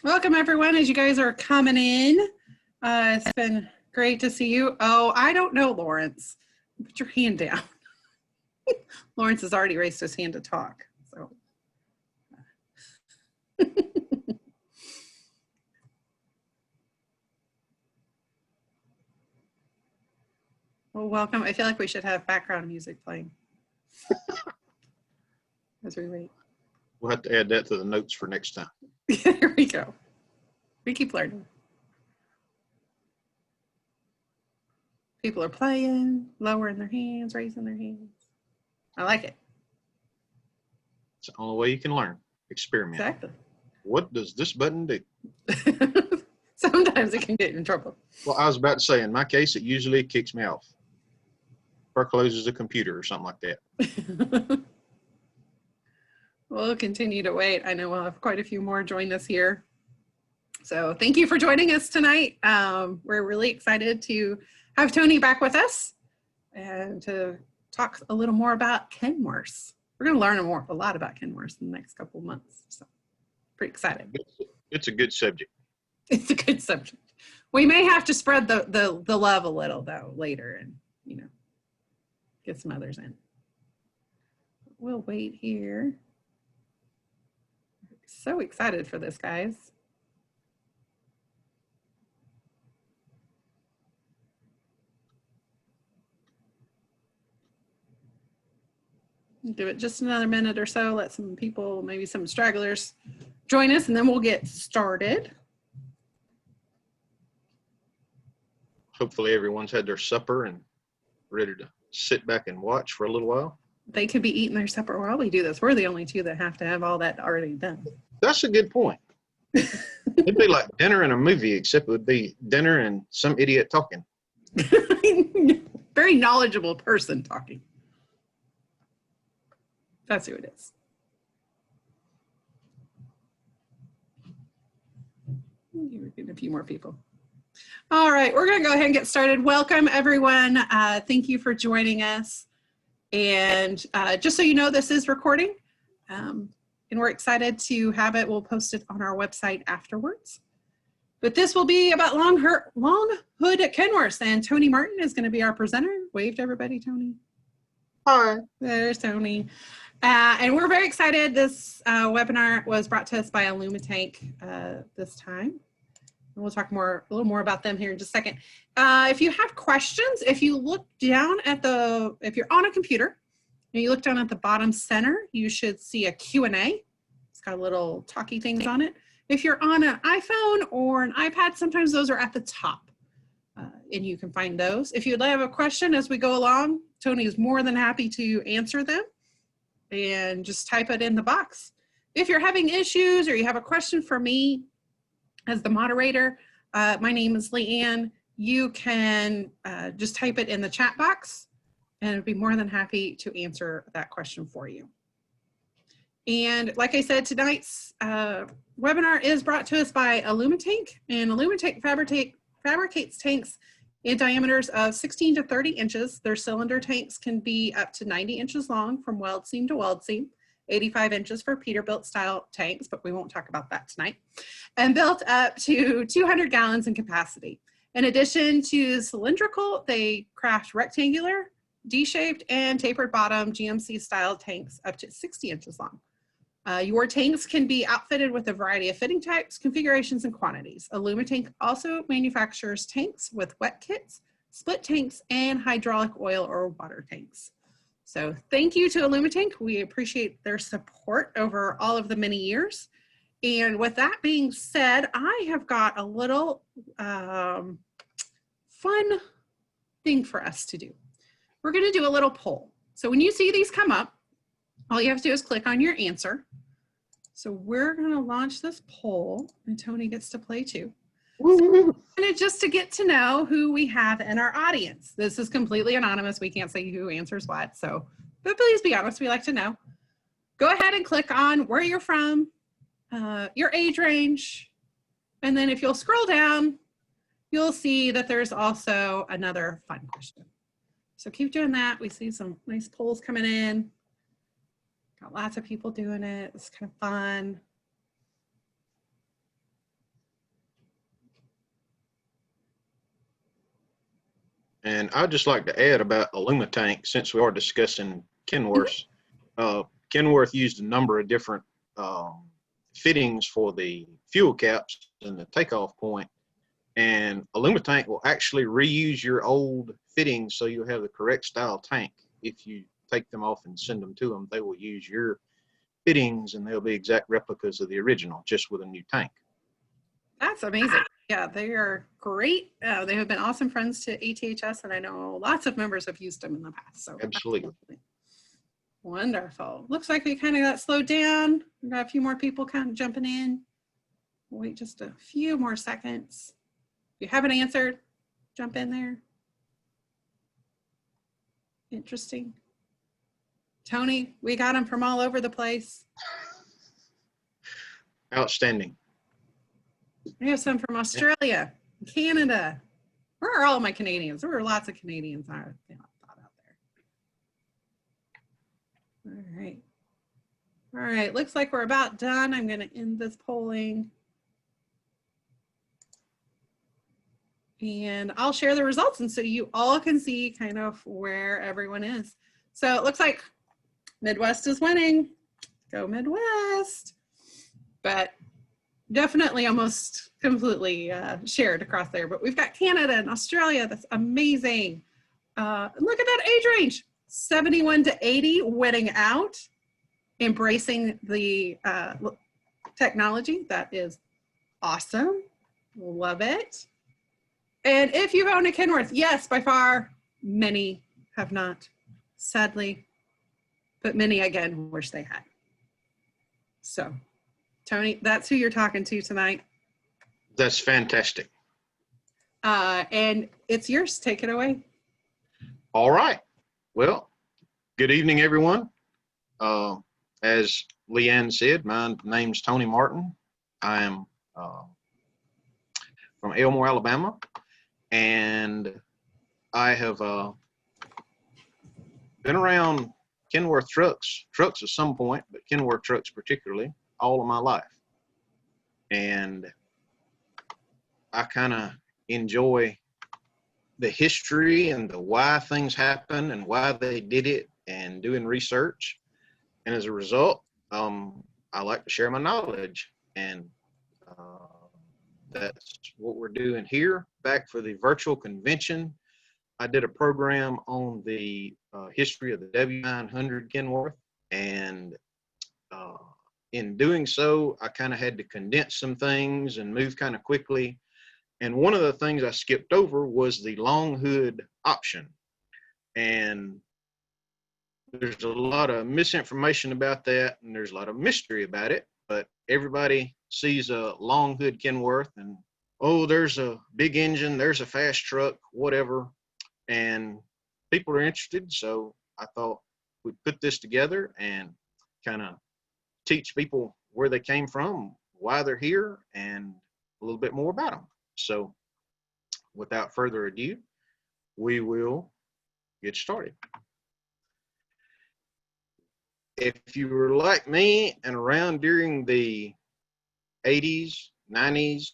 Welcome everyone as you guys are coming in. It's been great to see you. Oh, I don't know, Lawrence. Put your hand down. Lawrence has already raised his hand to talk. So. Well, welcome. I feel like we should have background music playing as we wait. We'll have to add that to the notes for next time. Here we go. We keep learning. People are playing, lowering their hands, raising their hands. I like it. It's the only way you can learn. Experiment. Exactly. What does this button do? Sometimes it can get you in trouble. Well, I was about to say, in my case, it usually kicks me off or closes the computer or something like that. We'll continue to wait. I know we'll have quite a few more join us here. So thank you for joining us tonight. We're really excited to have Tony back with us and to talk a little more about Kenworths. We're going to learn a lot about Kenworths in the next couple of months. So pretty excited. It's a good subject. It's a good subject. We may have to spread the love a little though later and, you know, get some others in. We'll wait here. So excited for this, guys. Give it just another minute or so, let some people, maybe some stragglers, join us, and then we'll get started. Hopefully everyone's had their supper and ready to sit back and watch for a little while. They could be eating their supper while we do this. We're the only two that have to have all that already done. That's a good point. It'd be like dinner and a movie, except it would be dinner and some idiot talking. Very knowledgeable person talking. That's who it is. We're getting a few more people. All right, we're going to go ahead and get started. Welcome, everyone. Thank you for joining us. And just so you know, this is recording, and we're excited to have it. We'll post it on our website afterwards. But this will be about long hood at Kenworths, and Tony Martin is going to be our presenter. Wave to everybody, Tony. Hi. There's Tony. And we're very excited. This webinar was brought to us by Illumitank this time. And we'll talk a little more about them here in just a second. If you have questions, if you look down at if you're on a computer and you look down at the bottom center, you should see a Q&A. It's got little talky things on it. If you're on an iPhone or an iPad, sometimes those are at the top and you can find those. If you'd have a question as we go along, Tony is more than happy to answer them, and just type it in the box. If you're having issues or you have a question for me as the moderator, my name is Leanne. You can just type it in the chat box and I'd be more than happy to answer that question for you. And like I said, tonight's webinar is brought to us by Illumitank, and Illumitank fabricates tanks in diameters of 16 to 30 inches. Their cylinder tanks can be up to 90 inches long from weld seam to weld seam, 85 inches for Peterbilt style tanks, but we won't talk about that tonight, and built up to 200 gallons in capacity. In addition to cylindrical, they craft rectangular, D-shaped, and tapered bottom GMC style tanks up to 60 inches long. Your tanks can be outfitted with a variety of fitting types, configurations, and quantities. Illumitank also manufactures tanks with wet kits, split tanks, and hydraulic oil or water tanks. So thank you to Illumitank. We appreciate their support over all of the many years. And with that being said, I have got a little fun thing for us to do. We're going to do a little poll. So when you see these come up, all you have to do is click on your answer. So we're going to launch this poll, and Tony gets to play too. And just to get to know who we have in our audience. This is completely anonymous. We can't say who answers what. So, but please be honest. We like to know. Go ahead and click on where you're from, your age range. And then if you'll scroll down, you'll see that there's also another fun question. So keep doing that. We see some nice polls coming in. Got lots of people doing it. It's kind of fun. And I'd just like to add about Tank, since we are discussing Kenworths. Kenworth used a number of different fittings for the fuel caps and the takeoff point. And Tank will actually reuse your old fittings so you'll have the correct style tank. If you take them off and send them to them, they will use your fittings and they'll be exact replicas of the original, just with a new tank. That's amazing. Yeah, they are great. They have been awesome friends to ATHS, and I know lots of members have used them in the past. So Absolutely. Wonderful. Looks like we kind of got slowed down. We've got a few more people kind of jumping in. We'll wait just a few more seconds. If you haven't answered, jump in there. Interesting. Tony, we got them from all over the place. Outstanding. We have some from Australia, Canada. Where are all my Canadians? There were lots of Canadians I thought out there. All right. All right, looks like we're about done. I'm going to end this polling. And I'll share the results, and so you all can see kind of where everyone is. So it looks like Midwest is winning. Go Midwest. But definitely almost completely shared across there. But we've got Canada and Australia. That's amazing. Look at that age range. 71 to 80 winning out, embracing the technology. That is awesome. Love it. And if you've owned a Kenworth, yes, by far, many have not, sadly, but many, again, wish they had. So, Tony, that's who you're talking to tonight. That's fantastic. And it's yours. Take it away. All right. Well, good evening, everyone. As Leanne said, my name's Tony Martin. I am from Elmore, Alabama, and I have been around Kenworth trucks at some point, but Kenworth trucks particularly, all of my life. And I kind of enjoy the history and the why things happen and why they did it and doing research. And as a result, I like to share my knowledge. And that's what we're doing here. Back for the virtual convention, I did a program on the history of the W900 Kenworth. And in doing so, I kind of had to condense some things and move kind of quickly. And one of the things I skipped over was the long hood option. And there's a lot of misinformation about that, and there's a lot of mystery about it, but everybody sees a long hood Kenworth and, oh, there's a big engine, there's a fast truck, whatever. And people are interested, so I thought we'd put this together and kind of teach people where they came from, why they're here, and a little bit more about them. So without further ado, we will get started. If you were like me and around during the 80s, 90s,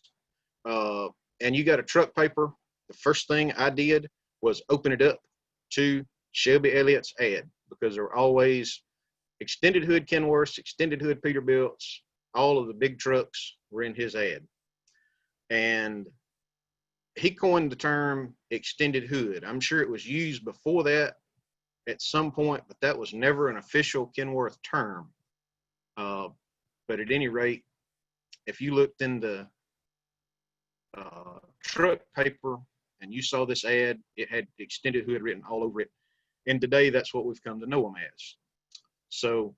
and you got a truck paper, the first thing I did was open it up to Shelby Elliott's ad, because there were always extended hood Kenworths, extended hood Peterbilts, all of the big trucks were in his ad. And he coined the term extended hood. I'm sure it was used before that at some point, but that was never an official Kenworth term. But at any rate, if you looked in the truck paper and you saw this ad, it had extended hood written all over it. And today, that's what we've come to know them as. So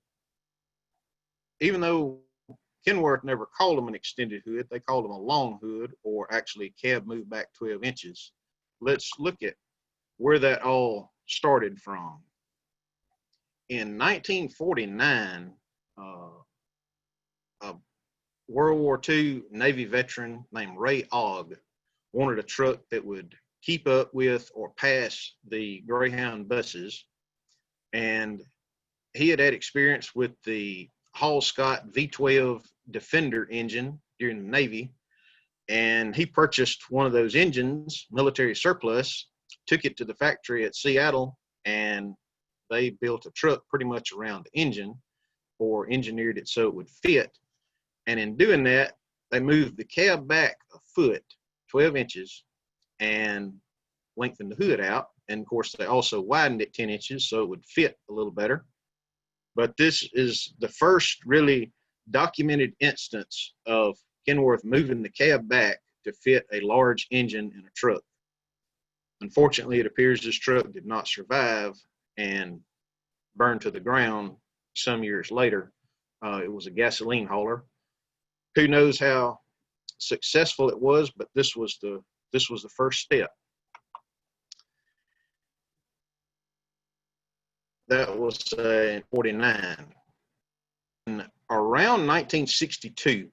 even though Kenworth never called them an extended hood, they called them a long hood, or actually cab moved back 12 inches. Let's look at where that all started from. In 1949, a World War II Navy veteran named Ray Ogg wanted a truck that would keep up with or pass the Greyhound buses. And he had experience with the Hall Scott V12 Defender engine during the Navy. And he purchased one of those engines, military surplus, took it to the factory at Seattle, and they built a truck pretty much around the engine, or engineered it so it would fit. And in doing that, they moved the cab back a foot, 12 inches, and lengthened the hood out. And of course, they also widened it 10 inches so it would fit a little better. But this is the first really documented instance of Kenworth moving the cab back to fit a large engine in a truck. Unfortunately, it appears this truck did not survive and burned to the ground some years later. It was a gasoline hauler. Who knows how successful it was, but this was the first step. That was in 49. And around 1962,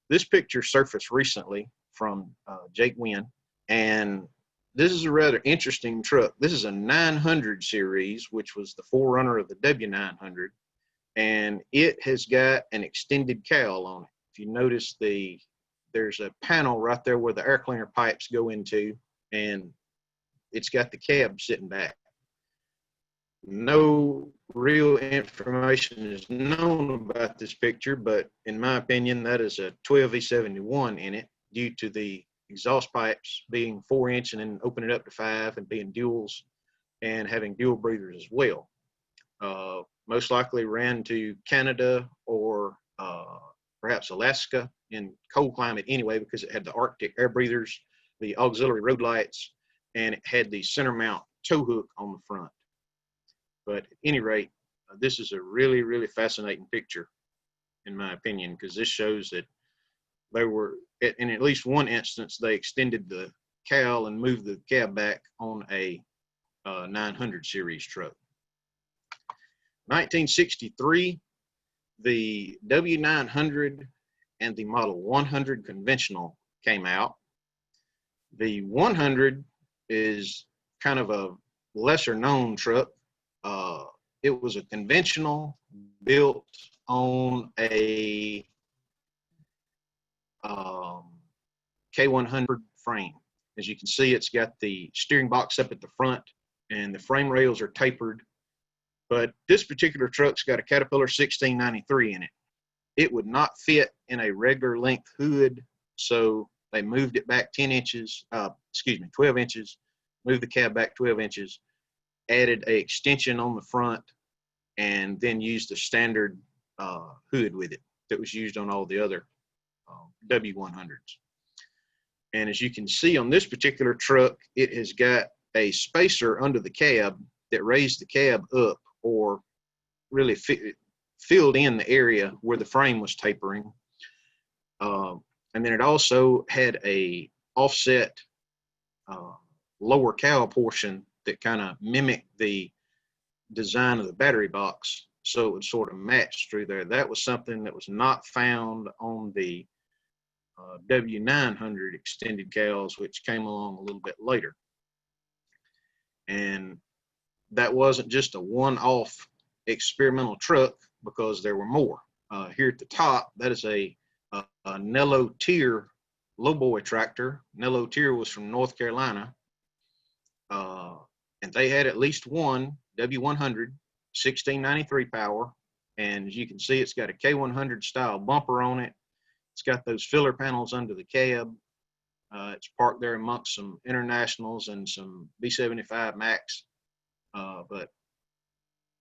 this picture surfaced recently from Jake Wynn, and this is a rather interesting truck. This is a 900 series, which was the forerunner of the W900, and it has got an extended cowl on it. If you notice, there's a panel right there where the air cleaner pipes go into, and it's got the cab sitting back. No real information is known about this picture, but in my opinion, that is a 12V71 in it, due to the exhaust pipes being 4-inch and then open it up to 5 and being duals and having dual breathers as well. Most likely ran to Canada or perhaps Alaska in cold climate anyway, because it had the Arctic air breathers, the auxiliary road lights, and it had the center mount tow hook on the front. But at any rate, this is a really, really fascinating picture, in my opinion, because this shows that they were, in at least one instance, they extended the cowl and moved the cab back on a 900 series truck. 1963, the W900 and the Model 100 conventional came out. The 100 is kind of a lesser known truck. It was a conventional built on a K100 frame. As you can see, it's got the steering box up at the front and the frame rails are tapered. But this particular truck's got a Caterpillar 1693 in it. It would not fit in a regular length hood, so they moved it back 12 inches, moved the cab back 12 inches, added an extension on the front, and then used a standard hood with it that was used on all the other W100s. And as you can see on this particular truck, it has got a spacer under the cab that raised the cab up, or really filled in the area where the frame was tapering. And then it also had a offset lower cowl portion that kind of mimicked the design of the battery box, so it would sort of match through there. That was something that was not found on the W900 extended cowls, which came along a little bit later. And that wasn't just a one-off experimental truck, because there were more. Here at the top, that is a Nello Tier lowboy tractor. Nello Tier was from North Carolina, and they had at least one W100 1693 power. And as you can see, it's got a K100 style bumper on it. It's got those filler panels under the cab. It's parked there amongst some Internationals and some B75 Max, but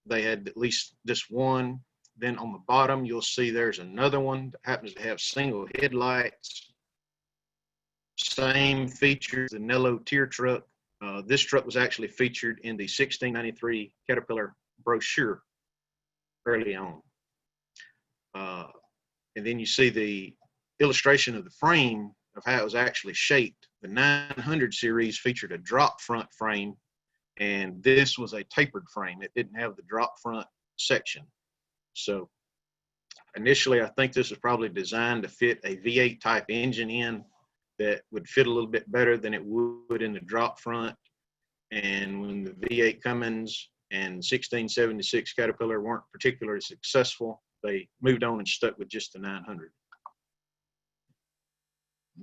they had at least this one. Then on the bottom, you'll see there's another one that happens to have single headlights. Same features, the Nello Tier truck. This truck was actually featured in the 1693 Caterpillar brochure early on. And then you see the illustration of the frame of how it was actually shaped. The 900 series featured a drop front frame, and this was a tapered frame. It didn't have the drop front section. So initially, I think this was probably designed to fit a V8 type engine in that would fit a little bit better than it would in the drop front. And when the V8 Cummins and 1676 Caterpillar weren't particularly successful, they moved on and stuck with just the 900.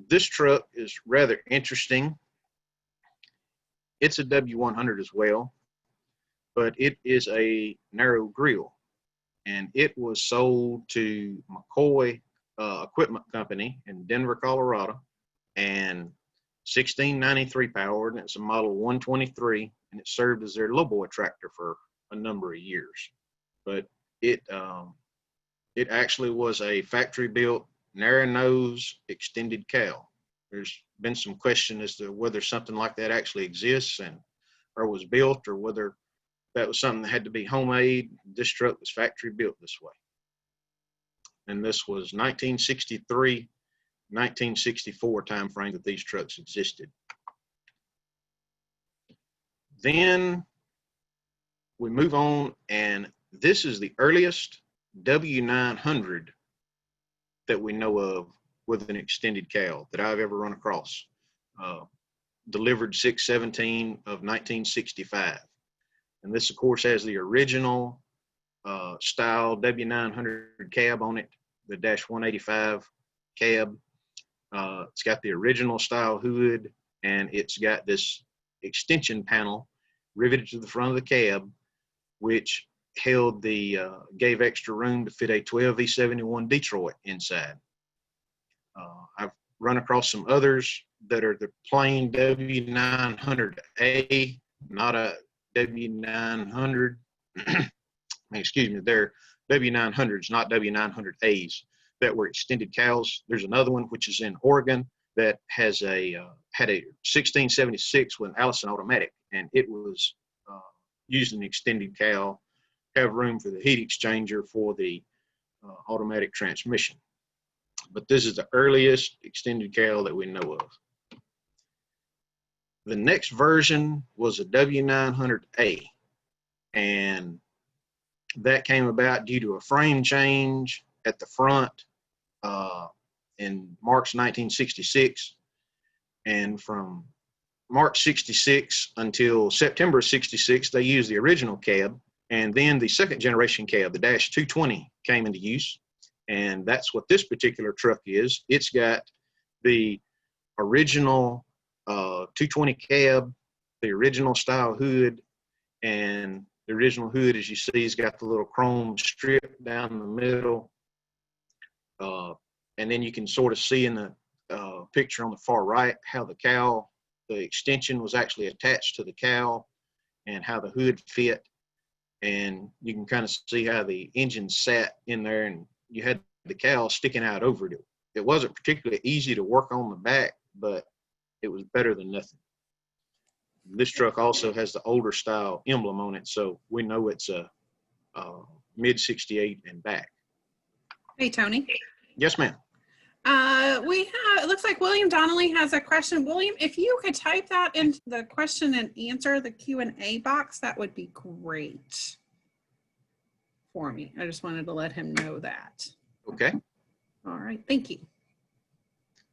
This truck is rather interesting. It's a W100 as well, but it is a narrow grill, and it was sold to McCoy Equipment Company in Denver, Colorado, and 1693 powered, and it's a model 123, and it served as their lowboy tractor for a number of years. But it actually was a factory built narrow nose extended cowl. There's been some question as to whether something like that actually exists and or was built, or whether that was something that had to be homemade. This truck was factory built this way. And this was 1963, 1964 timeframe that these trucks existed. Then we move on, and this is the earliest W900 that we know of with an extended cowl that I've ever run across. Delivered 6/17 of 1965. And this, of course, has the original style W900 cab on it, the -185 cab. It's got the original style hood, and it's got this extension panel riveted to the front of the cab, which held gave extra room to fit a 12V71 Detroit inside. I've run across some others that are the plain W900A, not a W900. Excuse me, they're W900s, not W900As that were extended cowls. There's another one which is in Oregon that has had a 1676 with an Allison automatic, and it was using the extended cowl, have room for the heat exchanger for the automatic transmission. But this is the earliest extended cowl that we know of. The next version was a W900A, and that came about due to a frame change at the front in March 1966. And from March 66 until September 66, they used the original cab. And then the second generation cab, the -220, came into use. And that's what this particular truck is. It's got the original 220 cab, the original style hood, and the original hood, as you see, has got the little chrome strip down the middle. And then you can sort of see in the picture on the far right how the cowl, the extension was actually attached to the cowl, and how the hood fit. And you can kind of see how the engine sat in there, and you had the cowl sticking out over it. It wasn't particularly easy to work on the back, but it was better than nothing. This truck also has the older style emblem on it, so we know it's a mid 68 and back. Hey, Tony. Yes, ma'am. It looks like William Donnelly has a question. William, if you could type that into the question and answer, the Q&A box, that would be great for me. I just wanted to let him know that. Okay. All right. Thank you.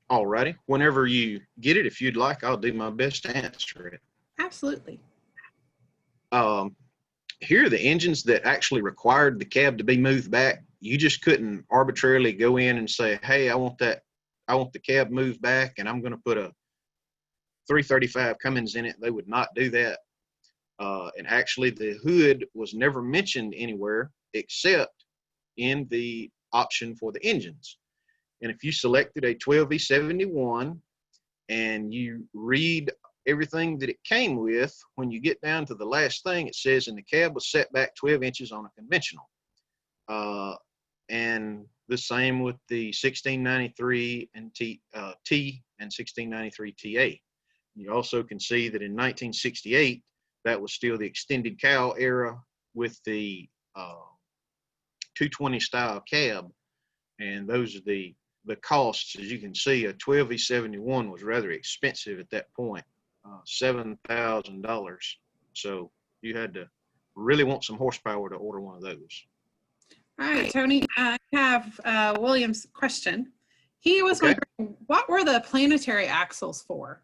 All righty. Whenever you get it, if you'd like, I'll do my best to answer it. Absolutely. Here are the engines that actually required the cab to be moved back. You just couldn't arbitrarily go in and say, hey, I want the cab moved back, and I'm going to put a 335 Cummins in it. They would not do that. And actually, the hood was never mentioned anywhere except in the option for the engines. And if you selected a 12V71 and you read everything that it came with, when you get down to the last thing, it says, and the cab was set back 12 inches on a conventional. And the same with the 1693 and T and 1693 TA. You also can see that in 1968, that was still the extended cowl era with the 220 style cab. And those are the costs. As you can see, a 12V71 was rather expensive at that point, $7,000. So you had to really want some horsepower to order one of those. All right, Tony, I have William's question. He was wondering, what were the planetary axles for?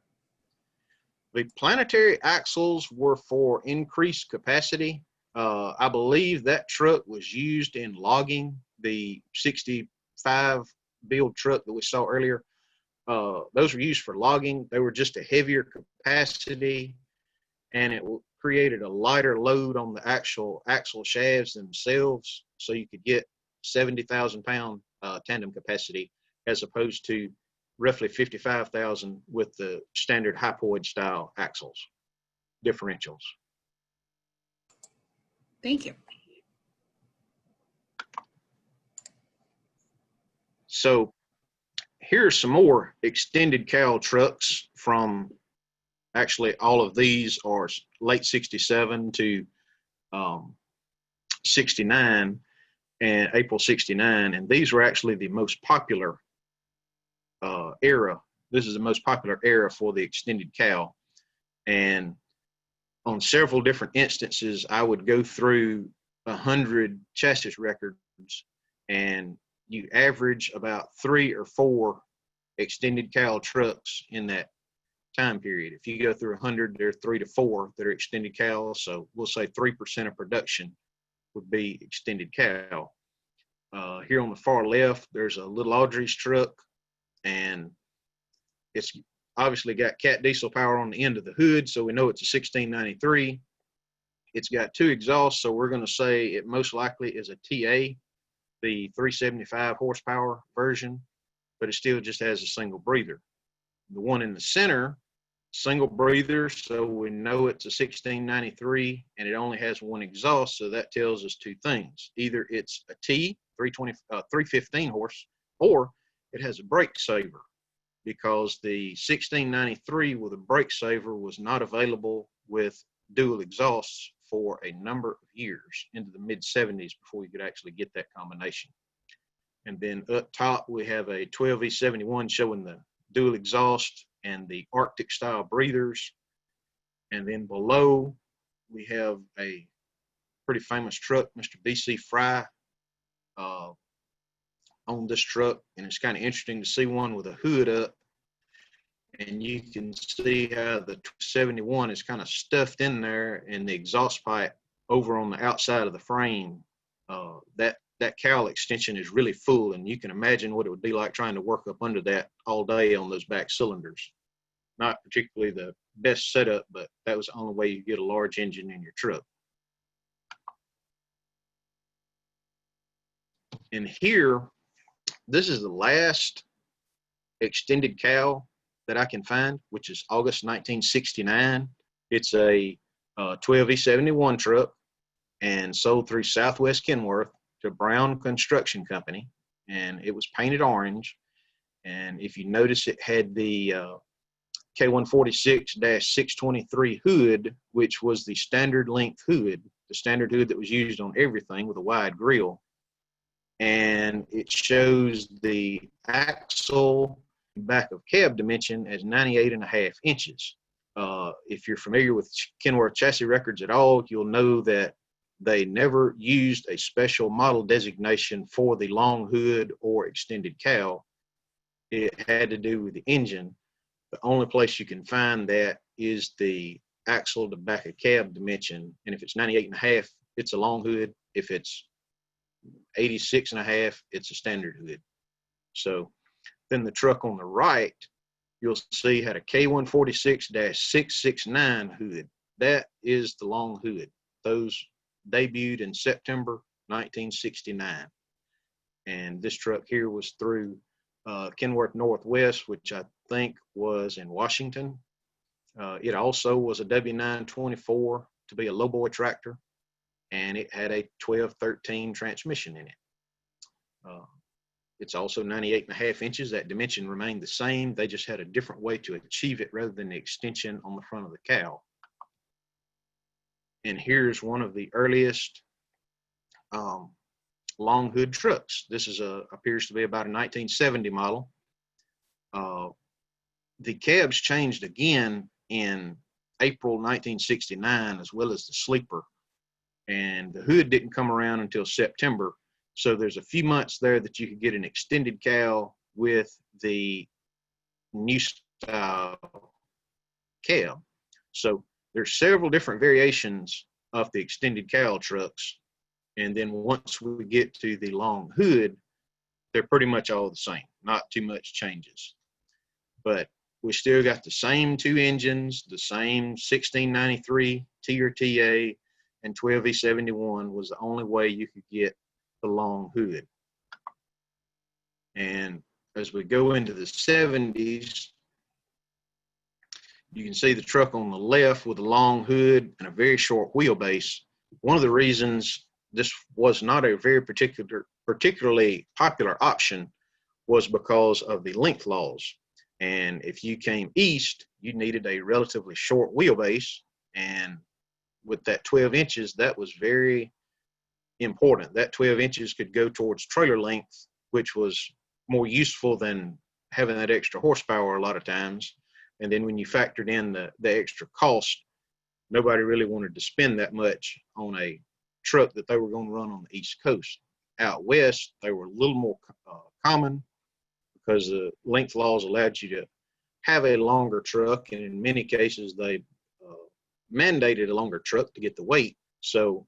The planetary axles were for increased capacity. I believe that truck was used in logging. The 65 build truck that we saw earlier, those were used for logging. They were just a heavier capacity, and it created a lighter load on the actual axle shafts themselves, so you could get 70,000 pound tandem capacity as opposed to roughly 55,000 with the standard hypoid style axles, differentials. Thank you. So here's some more extended cowl trucks from, actually all of these are late 67 to 69 and April 69. And these were actually the most popular era. This is the most popular era for the extended cowl. And on several different instances, I would go through 100 chassis records, and you average about 3 or 4 extended cowl trucks in that time period. If you go through 100, there are 3 to 4 that are extended cowl. So we'll say 3% of production would be extended cowl. Here on the far left, there's a little Audrey's truck, and it's obviously got cat diesel power on the end of the hood, so we know it's a 1693. It's got 2 exhausts, so we're going to say it most likely is a TA, the 375 horsepower version, but it still just has a single breather. The one in the center, single breather, so we know it's a 1693, and it only has 1 exhaust, so that tells us 2 things. Either it's a T, 315 horse, or it has a brake saver, because the 1693 with a brake saver was not available with dual exhausts for a number of years, into the mid-70s, before you could actually get that combination. And then up top, we have a 12V71 showing the dual exhaust and the Arctic style breathers. And then below, we have a pretty famous truck, Mr. B.C. Fry, on this truck. And it's kind of interesting to see one with a hood up. And you can see how the 71 is kind of stuffed in there, and the exhaust pipe over on the outside of the frame, that cowl extension is really full, and you can imagine what it would be like trying to work up under that all day on those back cylinders. Not particularly the best setup, but that was the only way you get a large engine in your truck. And here, this is the last extended cowl that I can find, which is August 1969. It's a 12V71 truck and sold through Southwest Kenworth to Brown Construction Company, and it was painted orange. And if you notice, it had the K146-623 hood, which was the standard length hood, the standard hood that was used on everything with a wide grille. And it shows the axle back of cab dimension as 98.5 inches. If you're familiar with Kenworth chassis records at all, you'll know that they never used a special model designation for the long hood or extended cowl. It had to do with the engine. The only place you can find that is the axle to back of cab dimension. And if it's 98.5, it's a long hood. If it's 86.5, it's a standard hood. So then the truck on the right, you'll see had a K146-669 hood. That is the long hood. Those debuted in September 1969. And this truck here was through Kenworth Northwest, which I think was in Washington. It also was a W924 to be a lowboy tractor, and it had a 1213 transmission in it. It's also 98.5 inches. That dimension remained the same. They just had a different way to achieve it rather than the extension on the front of the cowl. And here's one of the earliest long hood trucks. This is appears to be about a 1970 model. The cabs changed again in April 1969, as well as the sleeper. And the hood didn't come around until September. So there's a few months there that you could get an extended cowl with the new style cab. So there's several different variations of the extended cowl trucks. And then once we get to the long hood, they're pretty much all the same. Not too much changes. But we still got the same two engines, the same 1693 TRTA and 12V71 was the only way you could get the long hood. And as we go into the 70s, you can see the truck on the left with a long hood and a very short wheelbase. One of the reasons this was not a very particularly popular option was because of the length laws. And if you came east, you needed a relatively short wheelbase. And with that 12 inches, that was very important. That 12 inches could go towards trailer length, which was more useful than having that extra horsepower a lot of times. And then when you factored in the extra cost, nobody really wanted to spend that much on a truck that they were going to run on the East Coast. Out west, they were a little more common because the length laws allowed you to have a longer truck, and in many cases they mandated a longer truck to get the weight, so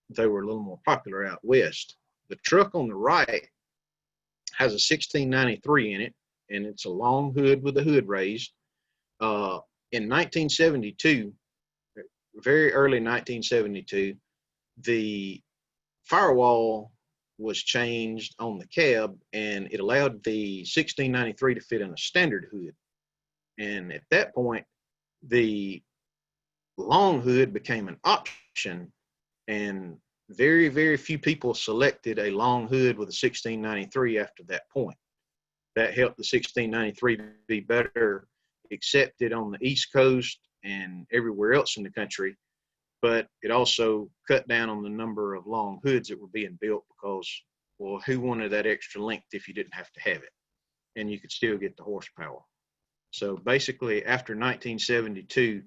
they were a little more popular out west. The truck on the right has a 1693 in it, and it's a long hood with the hood raised. In 1972, very early 1972, the firewall was changed on the cab, and it allowed the 1693 to fit in a standard hood. And at that point, the long hood became an option, and very, very few people selected a long hood with a 1693 after that point. That helped the 1693 be better accepted on the East Coast and everywhere else in the country, but it also cut down on the number of long hoods that were being built because, well, who wanted that extra length if you didn't have to have it? And you could still get the horsepower. So basically, after 1972,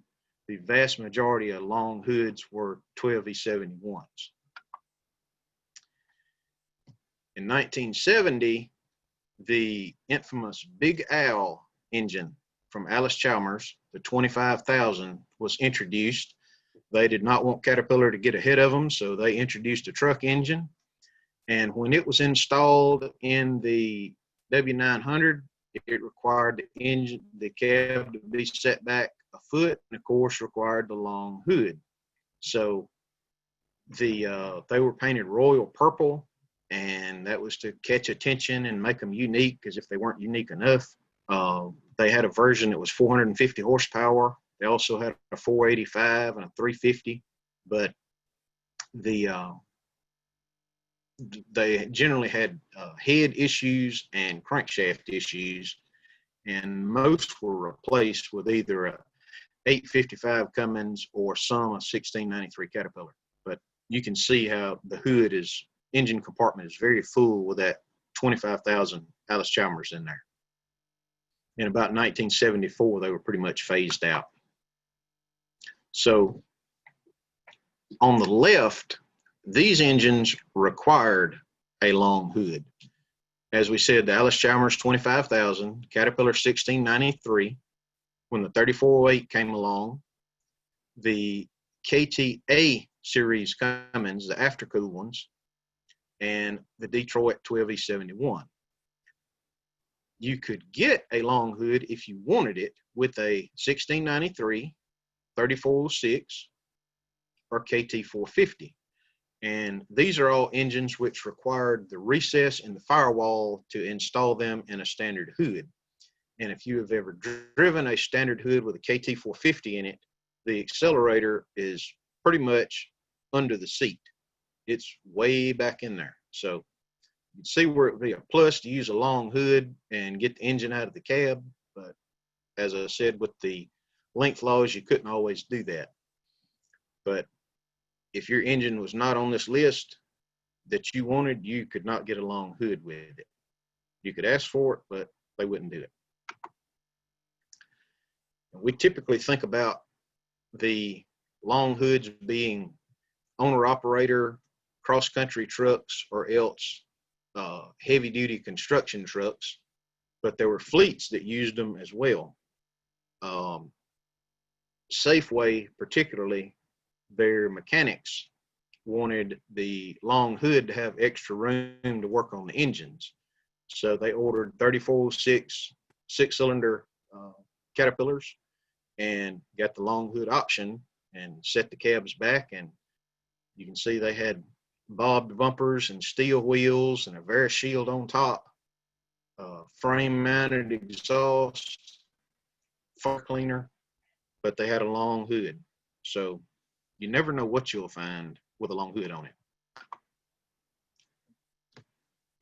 the vast majority of long hoods were 12V71s. In 1970, the infamous Big Owl engine from Allis-Chalmers, the 25,000, was introduced. They did not want Caterpillar to get ahead of them, so they introduced a truck engine. And when it was installed in the W900, it required the cab to be set back a foot, and of course required the long hood. So they were painted royal purple, and that was to catch attention and make them unique, because if they weren't unique enough, they had a version that was 450 horsepower. They also had a 485 and a 350, but they generally had head issues and crankshaft issues, and most were replaced with either a 855 Cummins or some a 1693 Caterpillar. But you can see how the engine compartment is very full with that 25,000 Allis-Chalmers in there. In about 1974, they were pretty much phased out. So on the left, these engines required a long hood. As we said, the Allis-Chalmers 25,000, Caterpillar 1693. When the 3408 came along, the KTA series Cummins, the aftercool ones, and the Detroit 12E71. You could get a long hood if you wanted it with a 1693, 3406, or KT 450. And these are all engines which required the recess in the firewall to install them in a standard hood. And if you have ever driven a standard hood with a KT 450 in it, the accelerator is pretty much under the seat. It's way back in there. So you can see where it would be a plus to use a long hood and get the engine out of the cab. But as I said, with the length laws, you couldn't always do that. But if your engine was not on this list that you wanted, you could not get a long hood with it. You could ask for it, but they wouldn't do it. We typically think about the long hoods being owner-operator cross-country trucks or else heavy-duty construction trucks, but there were fleets that used them as well. Safeway, particularly, their mechanics wanted the long hood to have extra room to work on the engines. So they ordered 3406 six-cylinder Caterpillars, and got the long hood option and set the cabs back. And you can see they had bobbed bumpers and steel wheels and a Shield on top, frame mounted exhaust, far cleaner, but they had a long hood. So you never know what you'll find with a long hood on it.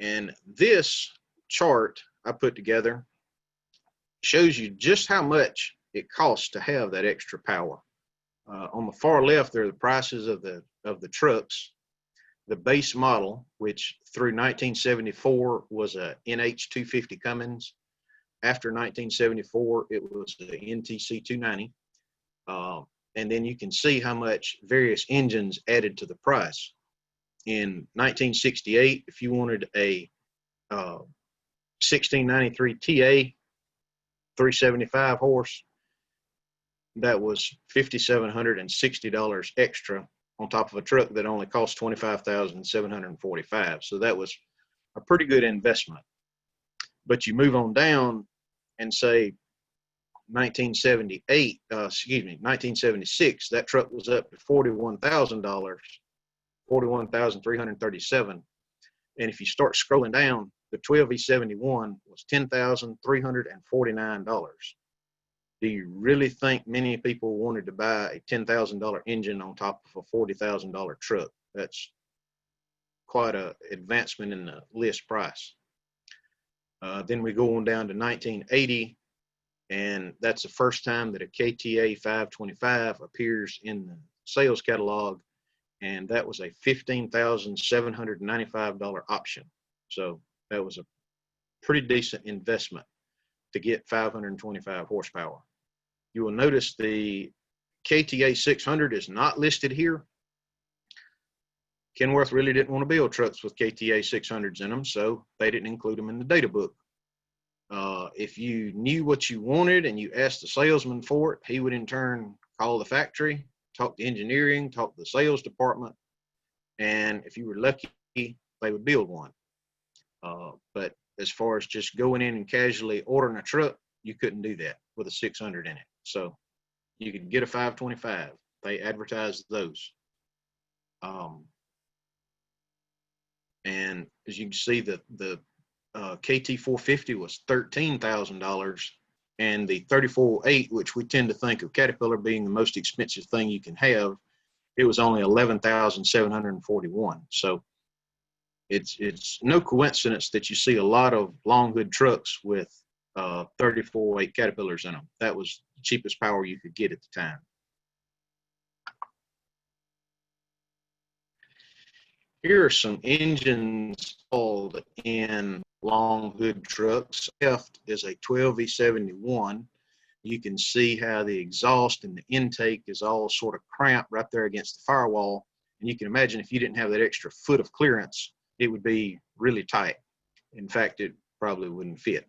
And this chart I put together shows you just how much it costs to have that extra power. On the far left, there are the prices of the trucks. The base model, which through 1974 was a NH250 Cummins. After 1974, it was the NTC 290. And then you can see how much various engines added to the price. In 1968, if you wanted a 1693 TA, 375 horse, that was $5,760 extra on top of a truck that only cost $25,745. So that was a pretty good investment. But you move on down and say 1976, that truck was up to $41,000, $41,337. And if you start scrolling down, the 12E71 was $10,349. Do you really think many people wanted to buy a $10,000 engine on top of a $40,000 truck? That's quite an advancement in the list price. Then we go on down to 1980, and that's the first time that a KTA 525 appears in the sales catalog, and that was a $15,795 option. So that was a pretty decent investment to get 525 horsepower. You will notice the KTA 600 is not listed here. Kenworth really didn't want to build trucks with KTA 600s in them, so they didn't include them in the data book. If you knew what you wanted and you asked the salesman for it, he would in turn call the factory, talk to engineering, talk to the sales department, and if you were lucky, they would build one. But as far as just going in and casually ordering a truck, you couldn't do that with a 600 in it. So you could get a 525. They advertised those. And as you can see, the KT 450 was $13,000, and the 3408, which we tend to think of Caterpillar being the most expensive thing you can have, it was only $11,741. So it's no coincidence that you see a lot of long hood trucks with 3408 Caterpillars in them. That was the cheapest power you could get at the time. Here are some engines installed in long hood trucks. Left is a 12E71. You can see how the exhaust and the intake is all sort of cramped right there against the firewall. And you can imagine if you didn't have that extra foot of clearance, it would be really tight. In fact, it probably wouldn't fit.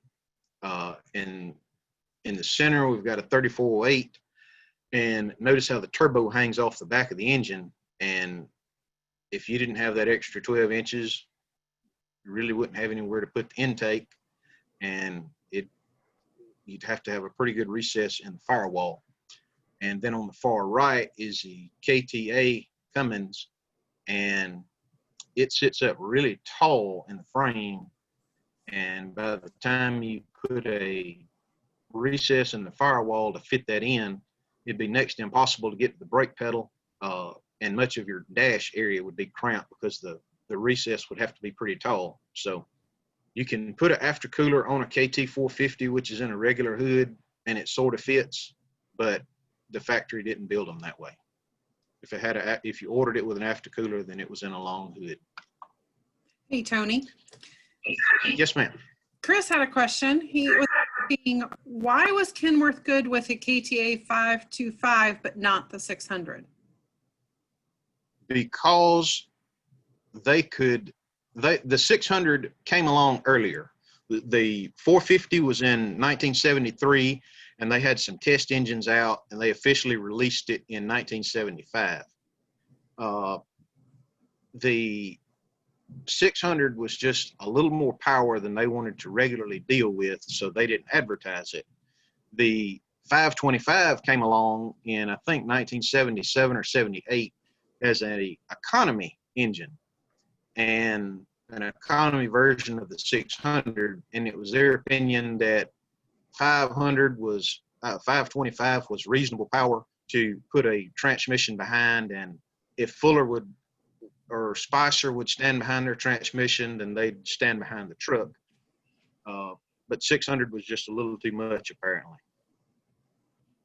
In the center, we've got a 3408. And notice how the turbo hangs off the back of the engine. And if you didn't have that extra 12 inches, you really wouldn't have anywhere to put the intake, and you'd have to have a pretty good recess in the firewall. And then on the far right is the KTA Cummins, and it sits up really tall in the frame, and by the time you put a recess in the firewall to fit that in, it'd be next to impossible to get to the brake pedal, and much of your dash area would be cramped because the recess would have to be pretty tall. So you can put an aftercooler on a KT 450, which is in a regular hood, and it sort of fits, but the factory didn't build them that way. If you ordered it with an aftercooler, then it was in a long hood. Hey, Tony. Yes, ma'am. Chris had a question. He was asking, why was Kenworth good with a KTA 525 but not the 600? Because the 600 came along earlier. The 450 was in 1973, and they had some test engines out, and they officially released it in 1975. The 600 was just a little more power than they wanted to regularly deal with, so they didn't advertise it. The 525 came along in, I think, 1977 or 78 as a economy engine and an economy version of the 600. And it was their opinion that 525 was reasonable power to put a transmission behind. And if Fuller or Spicer would stand behind their transmission, then they'd stand behind the truck. But 600 was just a little too much, apparently.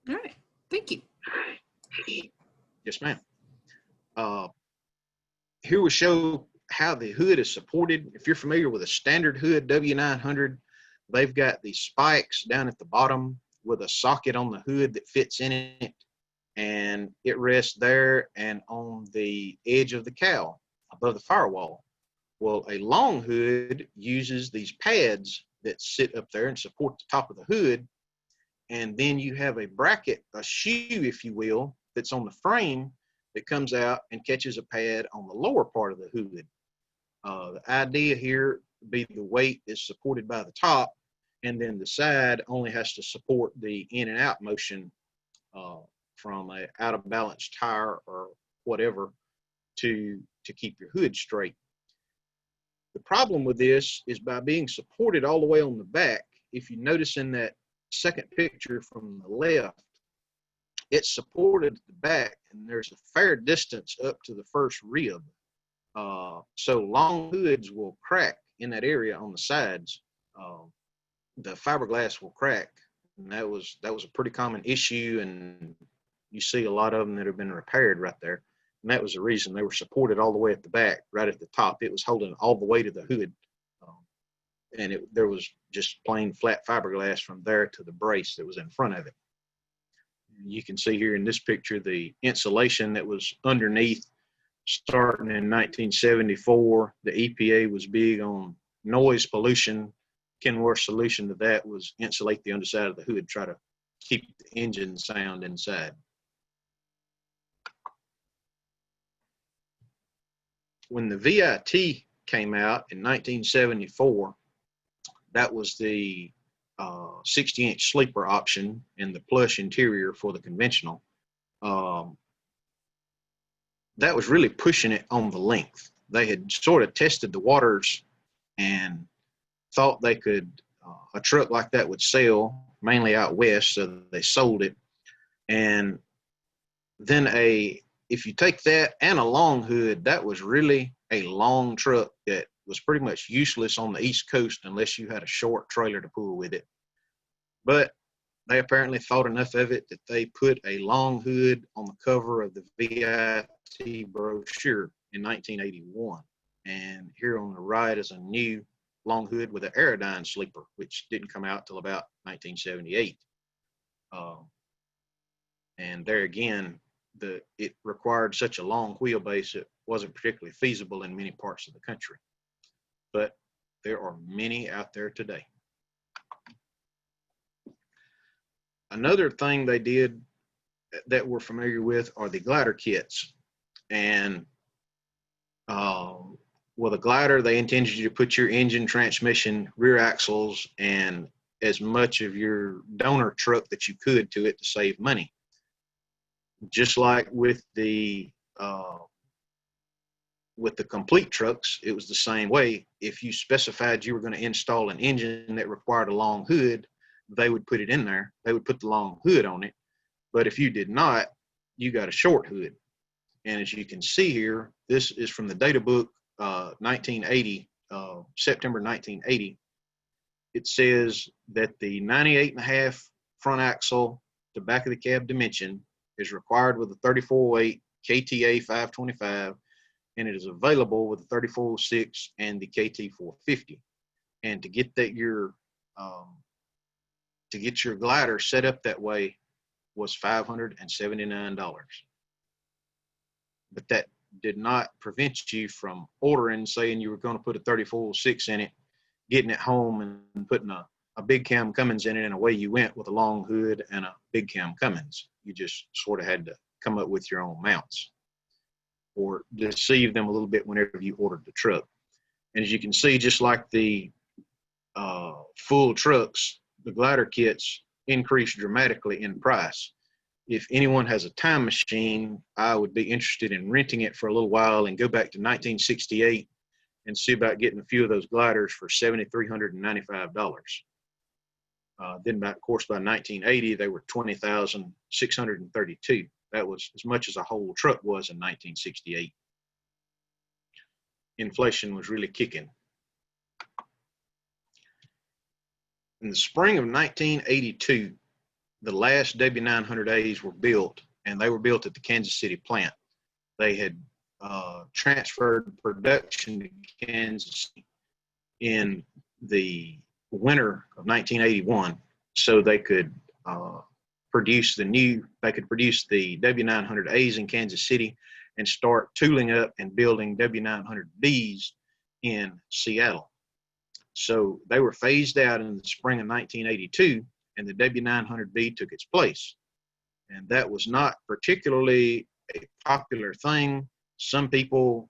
All right. Thank you. Yes, ma'am. Here we show how the hood is supported. If you're familiar with a standard hood W900, they've got these spikes down at the bottom with a socket on the hood that fits in it, and it rests there and on the edge of the cowl above the firewall. Well, a long hood uses these pads that sit up there and support the top of the hood, and then you have a bracket, a shoe, if you will, that's on the frame that comes out and catches a pad on the lower part of the hood. The idea here would be the weight is supported by the top, and then the side only has to support the in and out motion from a out of balance tire or whatever to keep your hood straight. The problem with this is by being supported all the way on the back. If you notice in that second picture from the left, it's supported at the back, and there's a fair distance up to the first rib. So long hoods will crack in that area on the sides. The fiberglass will crack, and that was a pretty common issue, and you see a lot of them that have been repaired right there. And that was the reason they were supported all the way at the back, right at the top. It was holding all the way to the hood, and there was just plain flat fiberglass from there to the brace that was in front of it. You can see here in this picture the insulation that was underneath. Starting in 1974, the EPA was big on noise pollution. Kenworth's solution to that was insulate the underside of the hood, try to keep the engine sound inside. When the VIT came out in 1974, that was the 60-inch sleeper option and the plush interior for the conventional. That was really pushing it on the length. They had sort of tested the waters and thought they could, a truck like that would sell mainly out west, so they sold it. And then if you take that and a long hood, that was really a long truck that was pretty much useless on the East Coast unless you had a short trailer to pull with it. But they apparently thought enough of it that they put a long hood on the cover of the VIT brochure in 1981. And here on the right is a new long hood with an Aerodyne sleeper, which didn't come out till about 1978. And there again, it required such a long wheelbase, it wasn't particularly feasible in many parts of the country. But there are many out there today. Another thing they did that we're familiar with are the glider kits. And with a glider, they intended you to put your engine, transmission, rear axles, and as much of your donor truck that you could to it to save money. Just like with the complete trucks, it was the same way. If you specified you were going to install an engine that required a long hood, they would put it in there. They would put the long hood on it. But if you did not, you got a short hood. And as you can see here, this is from the data book, 1980, September 1980. It says that the 98.5 front axle to back of the cab dimension is required with a 3408 KTA 525, and it is available with the 3406 and the KT 450. And to get your glider set up that way was $579. But that did not prevent you from ordering, saying you were going to put a 3406 in it, getting it home and putting a big cam Cummins in it, and away you went with a long hood and a big cam Cummins. You just sort of had to come up with your own mounts or deceive them a little bit whenever you ordered the truck. And as you can see, just like the full trucks, the glider kits increased dramatically in price. If anyone has a time machine, I would be interested in renting it for a little while and go back to 1968 and see about getting a few of those gliders for $7,395. Then, of course, by 1980, they were $20,632. That was as much as a whole truck was in 1968. Inflation was really kicking. In the spring of 1982, the last W900As were built, and they were built at the Kansas City plant. They had transferred production to Kansas City in the winter of 1981, so they could produce the W900As in Kansas City and start tooling up and building W900Bs in Seattle. So they were phased out in the spring of 1982, and the W900B took its place. And that was not particularly a popular thing. Some people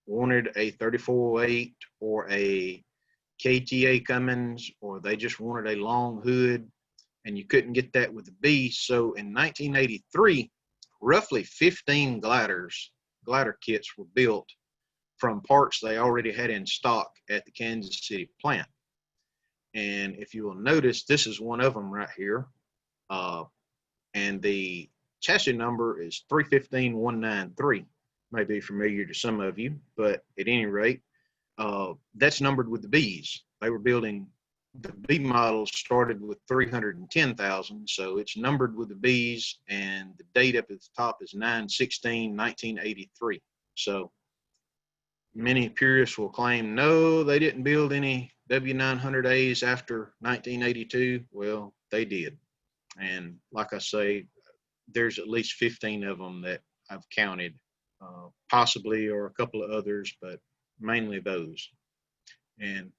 wanted a 3408 or a KTA Cummins, or they just wanted a long hood, and you couldn't get that with the B. So in 1983, roughly 15 glider kits were built from parts they already had in stock at the Kansas City plant. And if you will notice, this is one of them right here. And the chassis number is 315193. May be familiar to some of you, but at any rate, that's numbered with the Bs. They were building, the B models started with 310,000, so it's numbered with the Bs, and the date up at the top is 9/16/1983. So many purists will claim, no, they didn't build any W900As after 1982. Well, they did. And like I say, there's at least 15 of them that I've counted, possibly, or a couple of others, but mainly those. And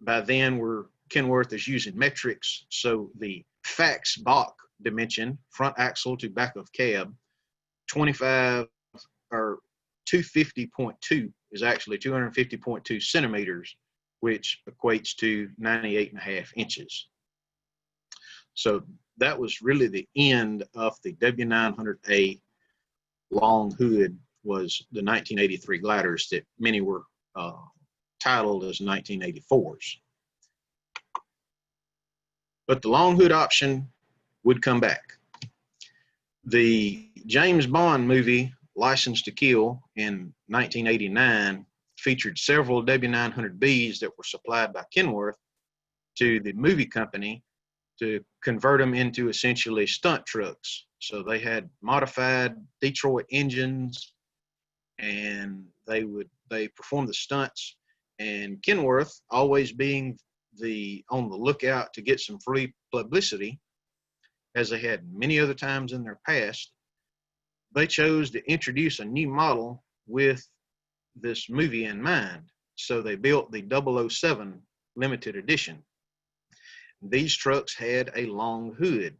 by then, Kenworth is using metrics. So the fax Bach dimension, front axle to back of cab, 25 or 250.2 is actually 250.2 centimeters, which equates to 98.5 inches. So that was really the end of the W900A long hood, was the 1983 gliders that many were titled as 1984s. But the long hood option would come back. The James Bond movie License to Kill in 1989 featured several W900Bs that were supplied by Kenworth to the movie company to convert them into essentially stunt trucks. So they had modified Detroit engines, and they performed the stunts. And Kenworth, always being on the lookout to get some free publicity, as they had many other times in their past, they chose to introduce a new model with this movie in mind. So they built the 007 limited edition. These trucks had a long hood.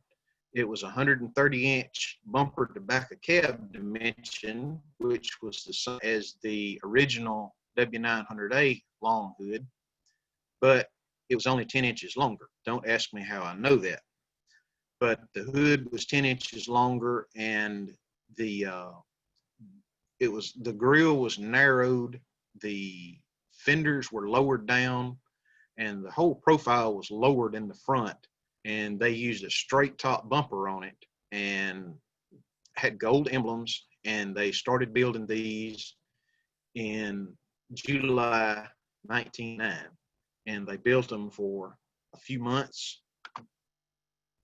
It was 130-inch bumper to back of cab dimension, which was the same as the original W900A long hood, but it was only 10 inches longer. Don't ask me how I know that. But the hood was 10 inches longer, and the grill was narrowed, the fenders were lowered down, and the whole profile was lowered in the front. And they used a straight top bumper on it and had gold emblems. And they started building these in July 1999. And they built them for a few months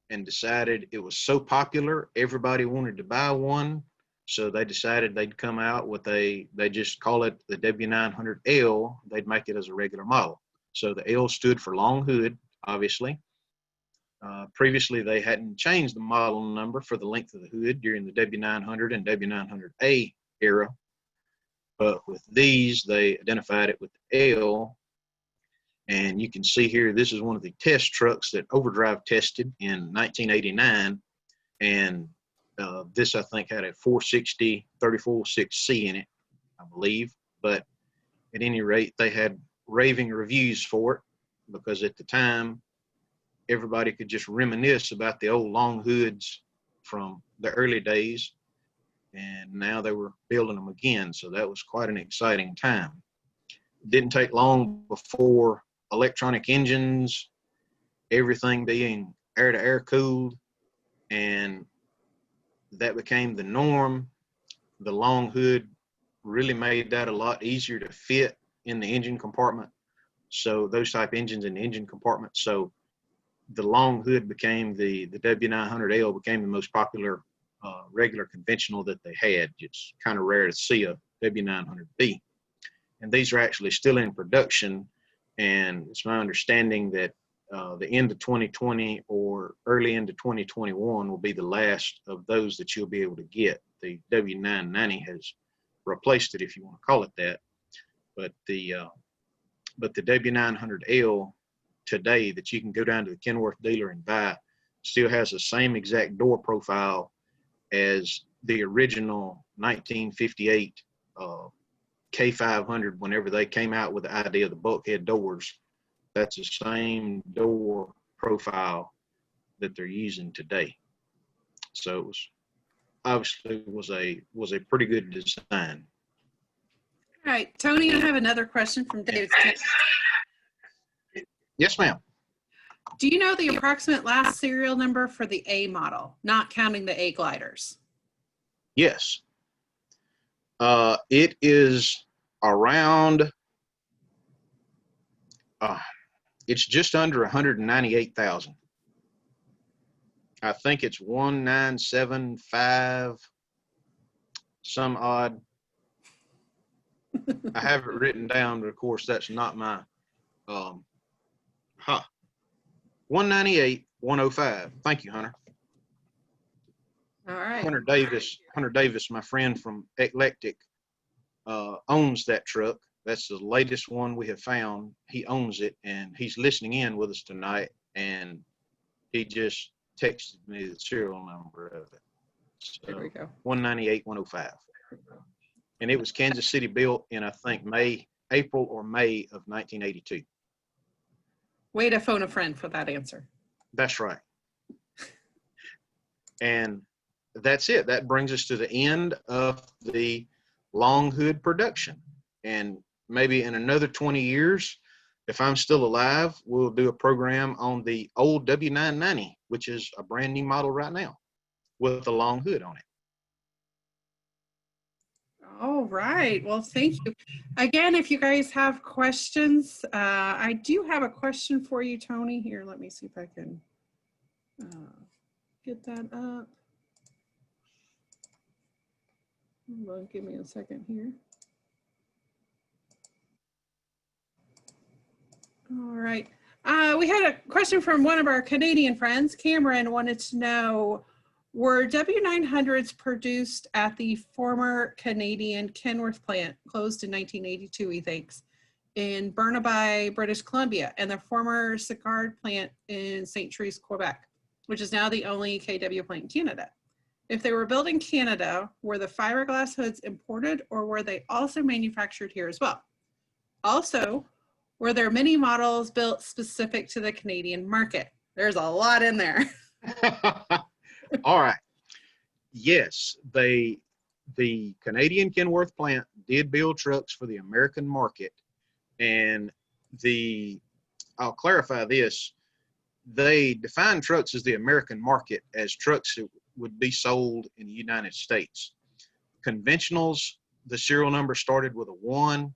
and decided it was so popular, everybody wanted to buy one. So they decided they'd come out with they just call it the W900L. They'd make it as a regular model. So the L stood for long hood, obviously. Previously, they hadn't changed the model number for the length of the hood during the W900 and W900A era. But with these, they identified it with the L. And you can see here, this is one of the test trucks that Overdrive tested in 1989. And this, I think, had a 460 34.6C in it, I believe. But at any rate, they had raving reviews for it, because at the time, everybody could just reminisce about the old long hoods from the early days. And now they were building them again. So that was quite an exciting time. It didn't take long before electronic engines, everything being air to air cooled, and that became the norm. The long hood really made that a lot easier to fit in the engine compartment. So those type engines in the engine compartment. So the long hood became the W900L became the most popular regular conventional that they had. It's kind of rare to see a W900B. And these are actually still in production. And it's my understanding that the end of 2020 or early into 2021 will be the last of those that you'll be able to get. The W990 has replaced it, if you want to call it that. But the W900L today that you can go down to the Kenworth dealer and buy still has the same exact door profile as the original 1958 K500 whenever they came out with the idea of the bulkhead doors. That's the same door profile that they're using today. So it was obviously was a pretty good design. All right, Tony, I have another question from David Smith. Yes, ma'am. Do you know the approximate last serial number for the A model, not counting the A gliders? Yes. It is around, it's just under 198,000. I think it's 1975, some odd. I have it written down, but of course that's not my, 198, 105. Thank you, Hunter. All right. Hunter Davis, my friend from Eclectic, owns that truck. That's the latest one we have found. He owns it, and he's listening in with us tonight, and he just texted me the serial number of it. So, There we go. 198, 105. And it was Kansas City built in, I think, April or May of 1982. Way to phone a friend for that answer. That's right. And that's it. That brings us to the end of the long hood production. And maybe in another 20 years, if I'm still alive, we'll do a program on the old W990, which is a brand new model right now with a long hood on it. All right. Well, thank you. Again, if you guys have questions, I do have a question for you, Tony. Here, let me see if I can get that up. Hold on, give me a second here. All right. We had a question from one of our Canadian friends. Cameron wanted to know, were W900s produced at the former Canadian Kenworth plant, closed in 1982, he thinks, in Burnaby, British Columbia, and the former Sicard plant in St. Therese, Quebec, which is now the only KW plant in Canada? If they were built in Canada, were the fiberglass hoods imported, or were they also manufactured here as well? Also, were there many models built specific to the Canadian market? There's a lot in there. All right. Yes, the Canadian Kenworth plant did build trucks for the American market. And I'll clarify this, they define trucks as the American market as trucks that would be sold in the United States. Conventionals, the serial number started with a 1.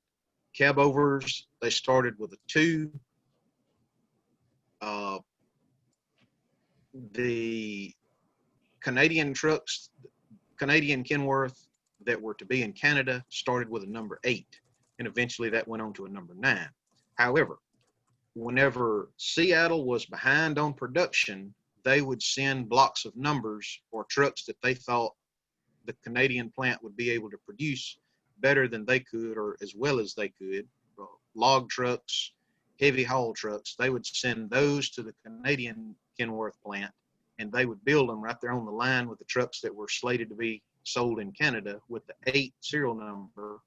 Cabovers, they started with a 2. The Canadian trucks, Canadian Kenworth that were to be in Canada started with a number 8, and eventually that went on to a number 9. However, whenever Seattle was behind on production, they would send blocks of numbers or trucks that they thought the Canadian plant would be able to produce better than they could or as well as they could. Log trucks, heavy haul trucks, they would send those to the Canadian Kenworth plant, and they would build them right there on the line with the trucks that were slated to be sold in Canada with the 8 serial number,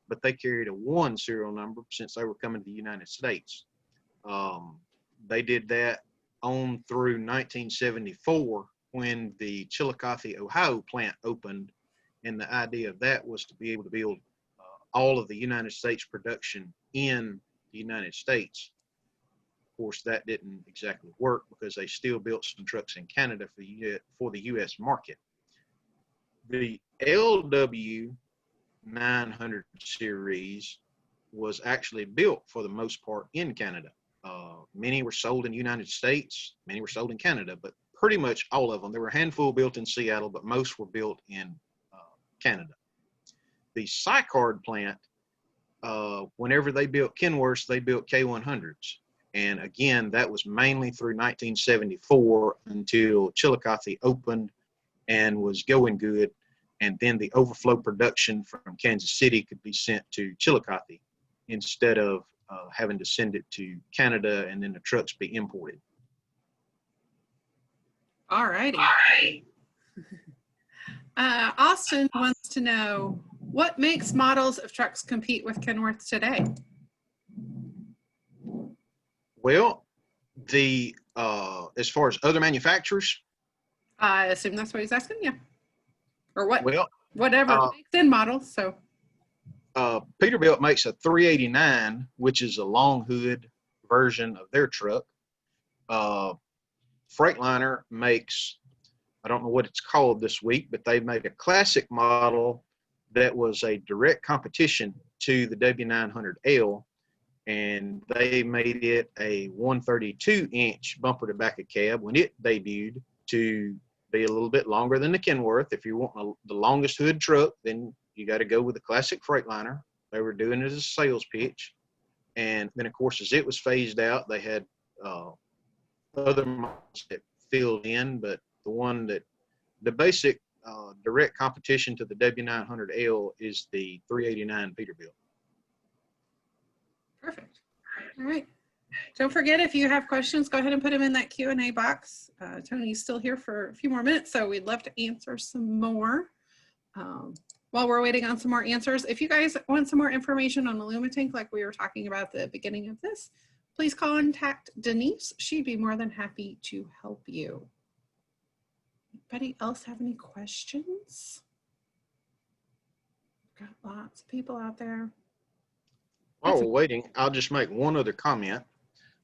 but they carried a 1 serial number since they were coming to the United States. They did that on through 1974 when the Chillicothe, Ohio plant opened. And the idea of that was to be able to build all of the United States production in the United States. Of course, that didn't exactly work because they still built some trucks in Canada for the U.S. market. The LW 900 series was actually built for the most part in Canada. Many were sold in the United States, many were sold in Canada, but pretty much all of them. There were a handful built in Seattle, but most were built in Canada. The Sycard plant, whenever they built Kenworths, they built K100s. And again, that was mainly through 1974 until Chillicothe opened and was going good. And then the overflow production from Kansas City could be sent to Chillicothe instead of having to send it to Canada and then the trucks be imported. All righty. Austin wants to know, what makes models of trucks compete with Kenworth today? Well, as far as other manufacturers, I assume that's what he's asking, yeah. Or what? Well, whatever makes in models. So Peterbilt makes a 389, which is a long hood version of their truck. Freightliner makes, I don't know what it's called this week, but they made a classic model that was a direct competition to the W900L, and they made it a 132-inch bumper to back of cab when it debuted to be a little bit longer than the Kenworth. If you want the longest hood truck, then you got to go with the classic Freightliner. They were doing it as a sales pitch. And then, of course, as it was phased out, they had other models that filled in, but the basic direct competition to the W900L is the 389 Peterbilt. Perfect. All right. Don't forget, if you have questions, go ahead and put them in that Q&A box. Tony's still here for a few more minutes, so we'd love to answer some more. While we're waiting on some more answers, if you guys want some more information on Illumatank, like we were talking about at the beginning of this, please contact Denise. She'd be more than happy to help you. Anybody else have any questions? Got lots of people out there. While we're waiting, I'll just make one other comment.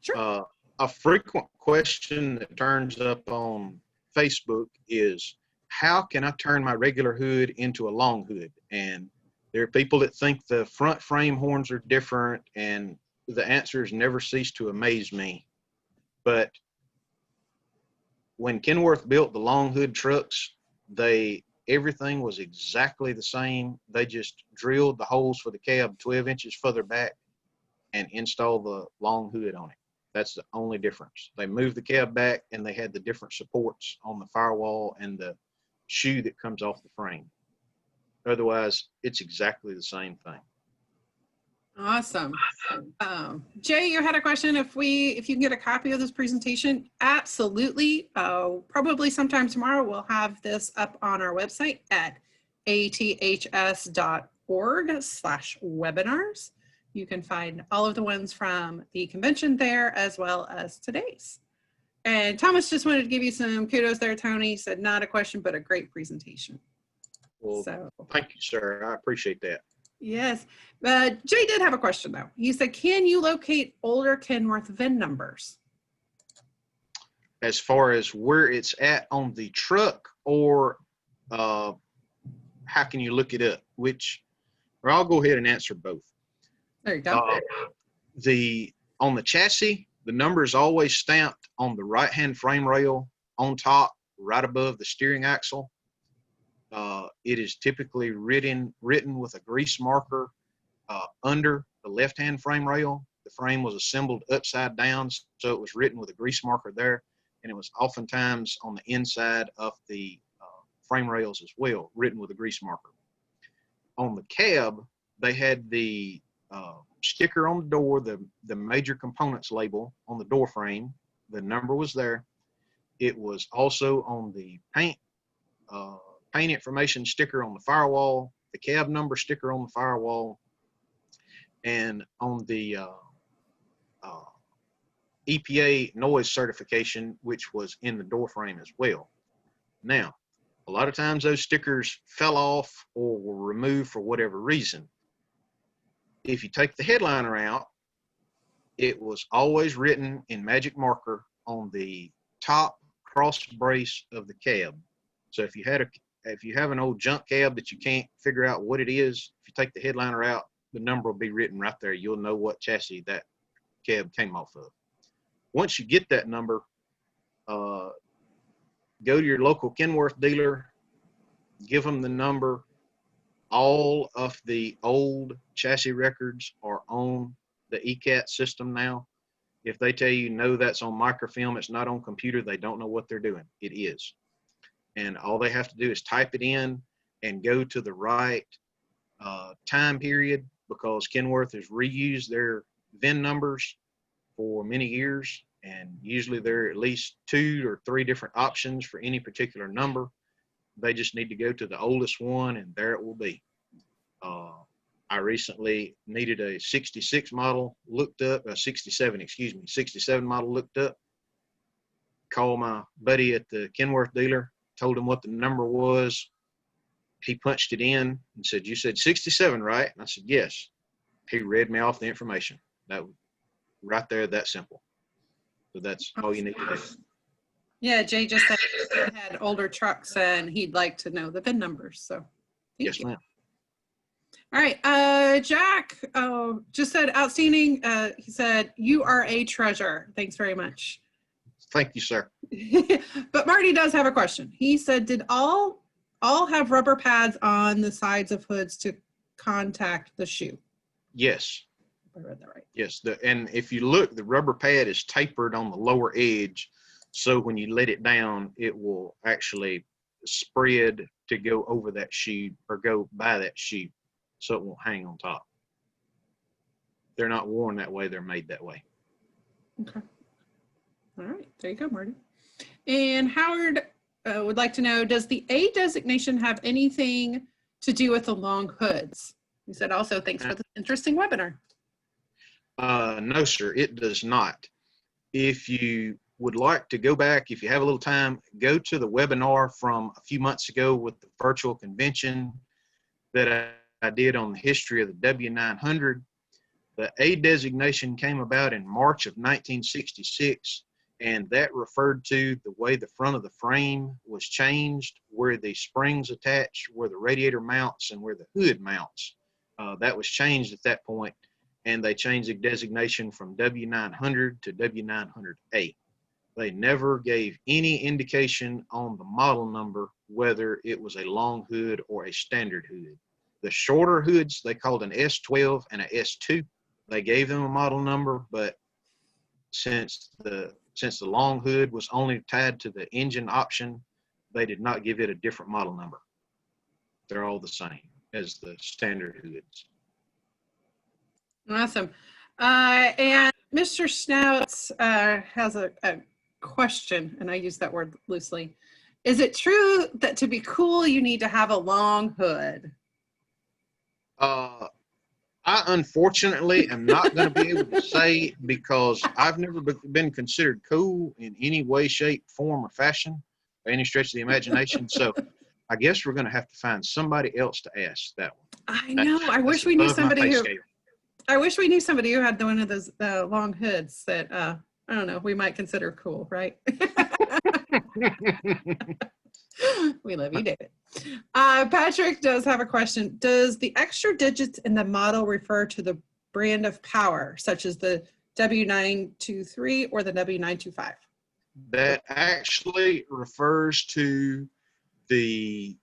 Sure. A frequent question that turns up on Facebook is, how can I turn my regular hood into a long hood? And there are people that think the front frame horns are different, and the answers never cease to amaze me. But when Kenworth built the long hood trucks, everything was exactly the same. They just drilled the holes for the cab 12 inches further back and installed the long hood on it. That's the only difference. They moved the cab back, and they had the different supports on the firewall and the shoe that comes off the frame. Otherwise, it's exactly the same thing. Awesome. Jay, you had a question. If you can get a copy of this presentation, absolutely. Probably sometime tomorrow, we'll have this up on our website at aths.org/webinars. You can find all of the ones from the convention there, as well as today's. And Thomas just wanted to give you some kudos there, Tony. He said, not a question, but a great presentation. Well, so thank you, sir. I appreciate that. Yes. Jay did have a question, though. He said, can you locate older Kenworth VIN numbers? As far as where it's at on the truck, or how can you look it up? Or I'll go ahead and answer both. There you go. On the chassis, the number is always stamped on the right-hand frame rail on top, right above the steering axle. It is typically written with a grease marker under the left-hand frame rail. The frame was assembled upside down, so it was written with a grease marker there, and it was oftentimes on the inside of the frame rails as well, written with a grease marker. On the cab, they had the sticker on the door, the major components label on the door frame. The number was there. It was also on the paint information sticker on the firewall, the cab number sticker on the firewall, and on the EPA noise certification, which was in the door frame as well. Now, a lot of times those stickers fell off or were removed for whatever reason. If you take the headliner out, it was always written in magic marker on the top cross brace of the cab. So if you have an old junk cab that you can't figure out what it is, if you take the headliner out, the number will be written right there. You'll know what chassis that cab came off of. Once you get that number, go to your local Kenworth dealer, give them the number. All of the old chassis records are on the ECAT system now. If they tell you, no, that's on microfilm, it's not on computer, they don't know what they're doing. It is. And all they have to do is type it in and go to the right time period, because Kenworth has reused their VIN numbers for many years, and usually there are at least 2 or 3 different options for any particular number. They just need to go to the oldest one, and there it will be. I recently needed a 66 model looked up, 67 model looked up. Called my buddy at the Kenworth dealer, told him what the number was. He punched it in and said, "You said 67, right?" And I said, "Yes." He read me off the information. That right there, that simple. So that's all you need to do. Yeah, Jay just said he had older trucks and he'd like to know the VIN numbers. So thank you. Yes, ma'am. All right, Jack just said outstanding. He said, "You are a treasure." Thanks very much. Thank you, sir. But Marty does have a question. He said, "Did all have rubber pads on the sides of hoods to contact the shoe?" Yes. I read that right. Yes. And if you look, the rubber pad is tapered on the lower edge. So when you let it down, it will actually spread to go over that shoe or go by that shoe, so it won't hang on top. They're not worn that way. They're made that way. Okay. All right. There you go, Marty. And Howard would like to know, does the A designation have anything to do with the long hoods? He said also, "Thanks for the interesting webinar." No, sir, it does not. If you would like to go back, if you have a little time, go to the webinar from a few months ago with the virtual convention that I did on the history of the W900. The A designation came about in March of 1966, and that referred to the way the front of the frame was changed, where the springs attach, where the radiator mounts, and where the hood mounts. That was changed at that point, and they changed the designation from W900 to W900A. They never gave any indication on the model number whether it was a long hood or a standard hood. The shorter hoods, they called an S12 and an S2. They gave them a model number, but since the long hood was only tied to the engine option, they did not give it a different model number. They're all the same as the standard hoods. Awesome. And Mr. Snouts has a question, and I use that word loosely. Is it true that to be cool, you need to have a long hood? I unfortunately am not going to be able to say, because I've never been considered cool in any way, shape, form, or fashion, by any stretch of the imagination. So I guess we're going to have to find somebody else to ask that one. I know. I wish we knew somebody who. I wish we knew somebody who had one of those long hoods that I don't know, we might consider cool, right? We love you, David. Patrick does have a question. Does the extra digits in the model refer to the brand of power, such as the W923 or the W925? That actually refers to the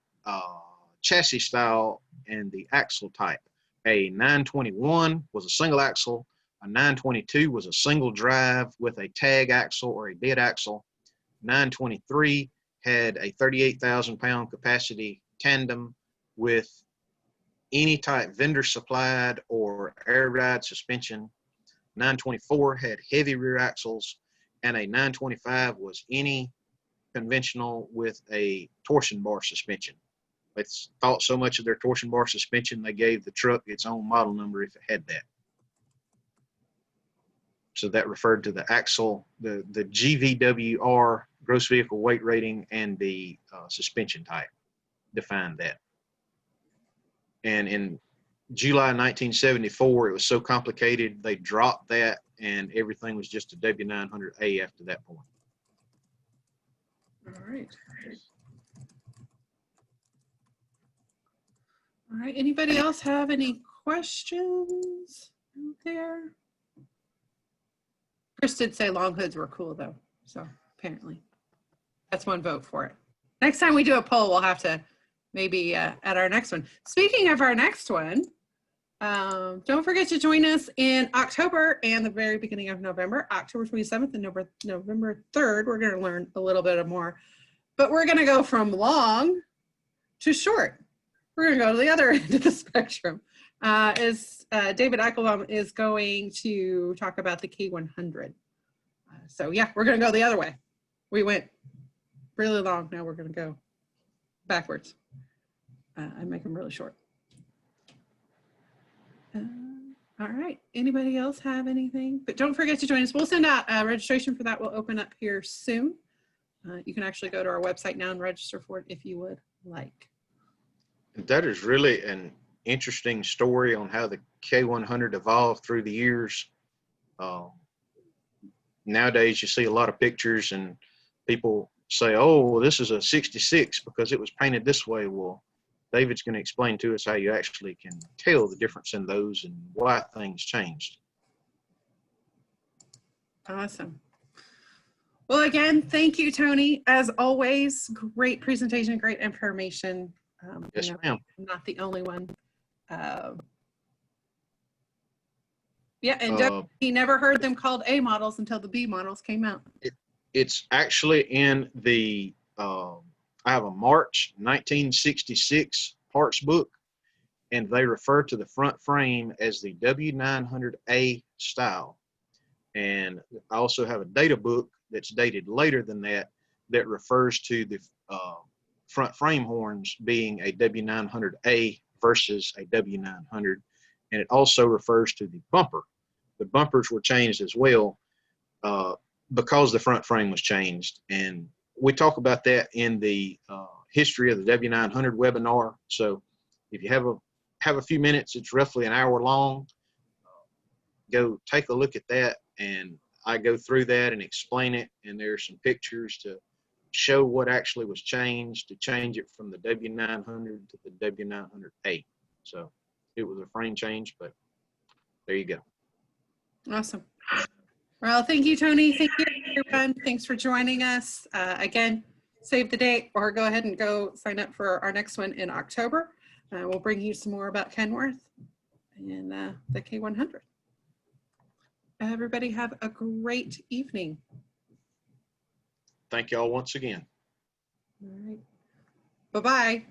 chassis style and the axle type. A 921 was a single axle. A 922 was a single drive with a tag axle or a bed axle. 923 had a 38,000-pound capacity tandem with any type vendor supplied or air ride suspension. 924 had heavy rear axles, and a 925 was any conventional with a torsion bar suspension. They thought so much of their torsion bar suspension, they gave the truck its own model number if it had that. So that referred to the axle, the GVWR, gross vehicle weight rating, and the suspension type defined that. And in July 1974, it was so complicated, they dropped that, and everything was just a W900A after that point. All right. All right. Anybody else have any questions out there? Chris did say long hoods were cool, though. So apparently, that's one vote for it. Next time we do a poll, we'll have to maybe at our next one. Speaking of our next one, don't forget to join us in October and the very beginning of November, October 27th and November 3rd. We're going to learn a little bit more, but we're going to go from long to short. We're going to go to the other end of the spectrum. David Eichelbaum is going to talk about the K100. So yeah, we're going to go the other way. We went really long. Now we're going to go backwards and make them really short. All right. Anybody else have anything? But don't forget to join us. We'll send out registration for that. Will open up here soon. You can actually go to our website now and register for it if you would like. That is really an interesting story on how the K100 evolved through the years. Nowadays, you see a lot of pictures and people say, oh, well, this is a 66 because it was painted this way. Well, David's going to explain to us how you actually can tell the difference in those and why things changed. Awesome. Well, again, thank you, Tony. As always, great presentation, great information. Yes, ma'am. I'm not the only one. Yeah, and he never heard them called A models until the B models came out. It's actually in the, I have a March 1966 parts book, and they refer to the front frame as the W900A style. And I also have a data book that's dated later than that, that refers to the front frame horns being a W900A versus a W900. And it also refers to the bumper. The bumpers were changed as well because the front frame was changed. And we talk about that in the history of the W900 webinar. So if you have a few minutes, it's roughly an hour long. Go take a look at that, and I go through that and explain it. And there's some pictures to show what actually was changed to change it from the W900 to the W900A. So it was a frame change, but there you go. Awesome. Well, thank you, Tony. Thank you, everyone. Thanks for joining us. Again, save the date or go ahead and go sign up for our next one in October. We'll bring you some more about Kenworth and the K100. Everybody have a great evening. Thank y'all once again. All right. Bye-bye.